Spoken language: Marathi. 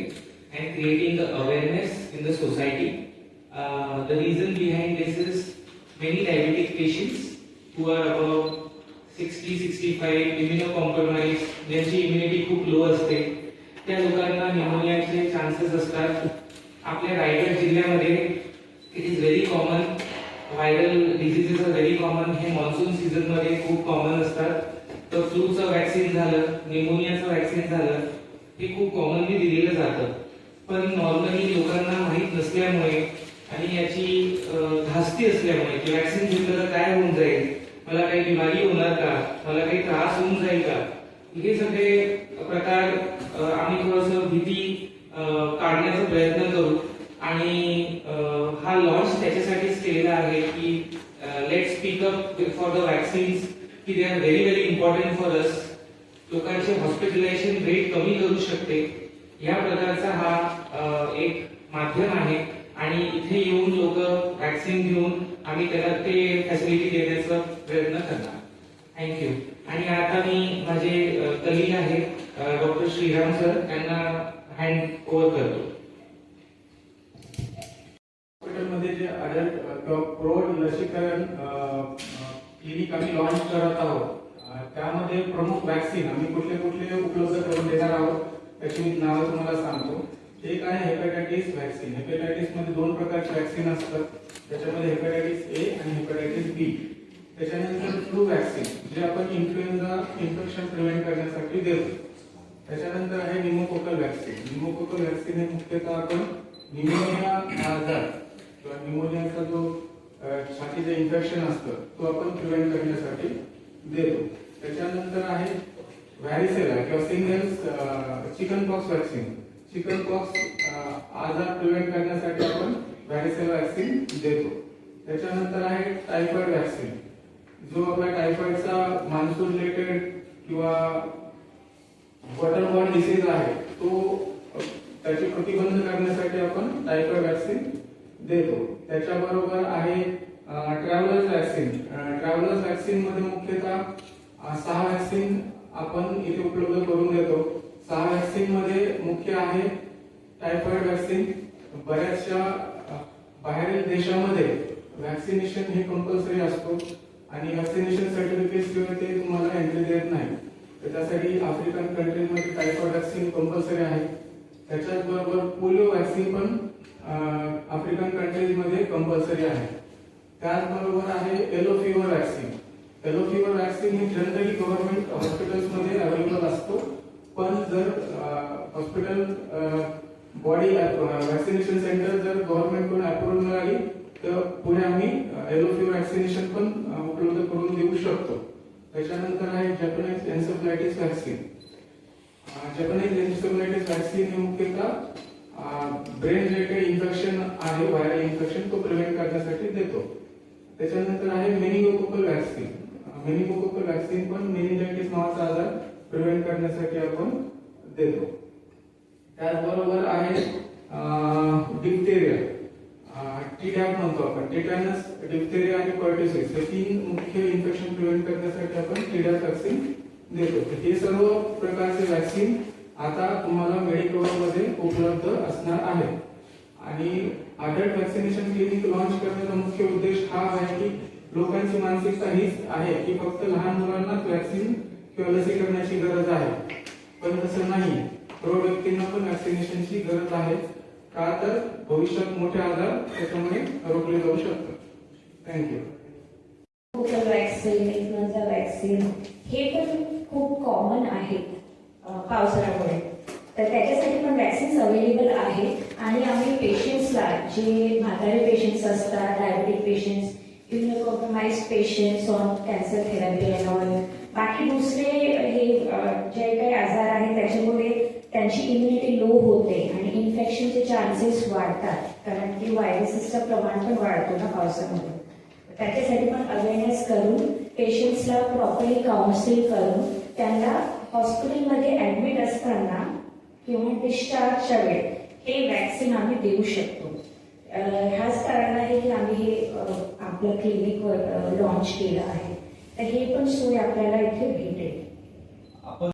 spreading and creating the awareness in the society. The reason behind this is many diabetic patients who are above 60-65 immunocompromised, ज्यांची इम्युनिटी खूप लो असते, त्या लोकांना न्यूमोनियाचे चान्सेस असतात. आपल्या रायगड जिल्ह्यामध्ये it is very common, viral diseases are very common. हे मॉन्सून सीझन मध्ये खूप कॉमन असतात. तर फ्लूचं व्हॅक्सिन झालं, न्यूमोनियाचं व्हॅक्सिन झालं, हे खूप कॉमनली दिलेलं जातं. पण नॉर्मली लोकांना माहीत नसल्यामुळे आणि याची धास्ती असल्यामुळे की व्हॅक्सिन घेतलं तर काय होऊन जाईल, मला काही बिमारी होणार का, मला काही त्रास होऊन जाईल का, हे सगळे प्रकार आम्ही थोडंसं भीती काढण्याचा प्रयत्न करू. आणि हा लॉन्च त्याच्यासाठीच केलेला आहे की let's speak up for the vaccines, की they are very very important for us. लोकांचे हॉस्पिटलायझेशन रेट कमी करू शकते, या प्रकारचा हा एक माध्यम आहे. आणि इथे येऊन लोक व्हॅक्सिन घेऊन आम्ही त्याला ते फॅसिलिटी देण्याचा प्रयत्न करणार. थँक्यू. आणि आता मी माझे कलीग आहे डॉक्टर श्रीराम सर, त्यांना हँड ओव्हर करतो. हॉस्पिटलमध्ये जे अडल्ट किंवा प्रौढ लसीकरण क्लिनिक आम्ही लॉन्च करत आहोत, त्यामध्ये प्रमुख व्हॅक्सिन आम्ही कुठले कुठले उपलब्ध करून देणार आहोत त्याची मी नावं तुम्हाला सांगतो. एक आहे हेपॅटायटिस व्हॅक्सिन. हेपॅटायटिस मध्ये दोन प्रकारचे व्हॅक्सिन असतात, त्याच्यामध्ये हेपॅटायटिस ए आणि हेपॅटायटिस बी. त्याच्यानंतर फ्लू व्हॅक्सिन, जे आपण इन्फ्लुएन्झा इन्फेक्शन प्रिव्हेंट करण्यासाठी देतो. त्याच्यानंतर आहे निमोकोकल व्हॅक्सिन. निमोकोकल व्हॅक्सिन हे मुख्यतः आपण निमोनिया आजार किंवा निमोनियाचा जो छातीचं इन्फेक्शन असतं तो आपण प्रिव्हेंट करण्यासाठी देतो. त्याच्यानंतर आहे व्हॅरिसेला किंवा single chicken pox vaccine. Chicken pox आजार प्रिव्हेंट करण्यासाठी आपण व्हॅरिसेला व्हॅक्सिन देतो. त्याच्यानंतर आहे टायफॉइड व्हॅक्सिन, जो आपला टायफॉइडचा मान्सून रिलेटेड किंवा वॉटरबॉर्न डिसीज आहे तो त्याची प्रतिबंध करण्यासाठी आपण टायफॉइड व्हॅक्सिन देतो. त्याच्याबरोबर आहे ट्रॅव्हलर्स व्हॅक्सिन. ट्रॅव्हलर्स व्हॅक्सिन मध्ये मुख्यतः 6 व्हॅक्सिन आपण इथे उपलब्ध करून देतो. 6 व्हॅक्सिन मध्ये मुख्य आहे टायफॉइड व्हॅक्सिन. बऱ्याचशा बाहेरील देशामध्ये व्हॅक्सिनेशन हे कंपल्सरी असतो आणि व्हॅक्सिनेशन सर्टिफिकेट शिवाय ते तुम्हाला एंट्री देत नाही. त्यासाठी आफ्रिकन कंट्रीजमध्ये टायफॉइड व्हॅक्सिन कंपल्सरी आहे. त्याच्याच बरोबर पोलिओ व्हॅक्सिन पण आफ्रिकन कंट्रीजमध्ये कंपल्सरी आहे. त्याचबरोबर आहे yellow fever vaccine. Yellow fever vaccine ही जनरली गव्हर्नमेंट हॉस्पिटल्समध्ये अवेलेबल असतो, पण जर हॉस्पिटल बॉडी व्हॅक्सिनेशन सेंटर जर गव्हर्नमेंटकडून अप्रूव्हल मिळाली तर पुढे आम्ही येलो फिवर व्हॅक्सिनेशन पण उपलब्ध करून देऊ शकतो. त्याच्यानंतर आहे जॅपनीज एन्सेफलायटिस व्हॅक्सिन. जॅपनीज एन्सेफलायटिस व्हॅक्सिन हे मुख्यतः ब्रेन रिलेटेड इन्फेक्शन आहे, व्हायरल इन्फेक्शन, तो प्रिव्हेंट करण्यासाठी देतो. त्याच्यानंतर आहे मेनिंगोकोकल व्हॅक्सिन. मेनिंगोकोकल व्हॅक्सिन पण मेनिंजायटिस नावाचा आजार प्रिव्हेंट करण्यासाठी आपण देतो. त्याचबरोबर आहे डिप्थेरिया, टीडॅप म्हणतो आपण, टिटॅनस, डिप्थेरिया आणि पर्ट्युसिस, हे 3 मुख्य इन्फेक्शन प्रिव्हेंट करण्यासाठी आपण टीडॅप व्हॅक्सिन देतो. हे सर्व प्रकारचे व्हॅक्सिन आता तुम्हाला मेडिकलमध्ये उपलब्ध असणार आहे. आणि अडल्ट व्हॅक्सिनेशन क्लिनिक लॉन्च करण्याचा मुख्य उद्देश हा आहे की लोकांची मानसिकता हीच आहे की फक्त लहान मुलांनाच व्हॅक्सिन किंवा लसीकरणाची गरज आहे, पण तसं नाही. प्रौढ व्यक्तींना पण व्हॅक्सिनेशनची गरज आहे, का तर भविष्यात मोठे आजार त्याच्यामुळे रोखले जाऊ शकतात. थँक्यू. व्हॅक्सिन, इन्फ्लुएन्झा व्हॅक्सिन हे पण खूप कॉमन आहेत पावसाळ्यामुळे, तर त्याच्यासाठी पण वॅक्सिन्स अवेलेबल आहेत. आणि आम्ही पेशंट्सला, जे म्हातारे पेशंट्स असतात, diabetic patients, immunocompromised patients on cancer therapy and all, बाकी दुसरे हे जे काही आजार आहेत त्याच्यामुळे त्यांची इम्युनिटी लो होते आणि इन्फेक्शनचे चान्सेस वाढतात, कारण की व्हायरसेसचं प्रमाण पण वाढतो ना पावसामध्ये. त्याच्यासाठी पण अवेअरनेस करून पेशंट्सला प्रॉपरली काउन्सिल करून त्यांना हॉस्पिटलमध्ये ऍडमिट असताना किंवा डिस्चार्जच्या वेळ हे वॅक्सिन आम्ही देऊ शकतो. ह्याच कारण आहे की आम्ही हे आपलं क्लिनिक लॉन्च केलं आहे. तर हे पण सोय आपल्याला इथे भेटेल.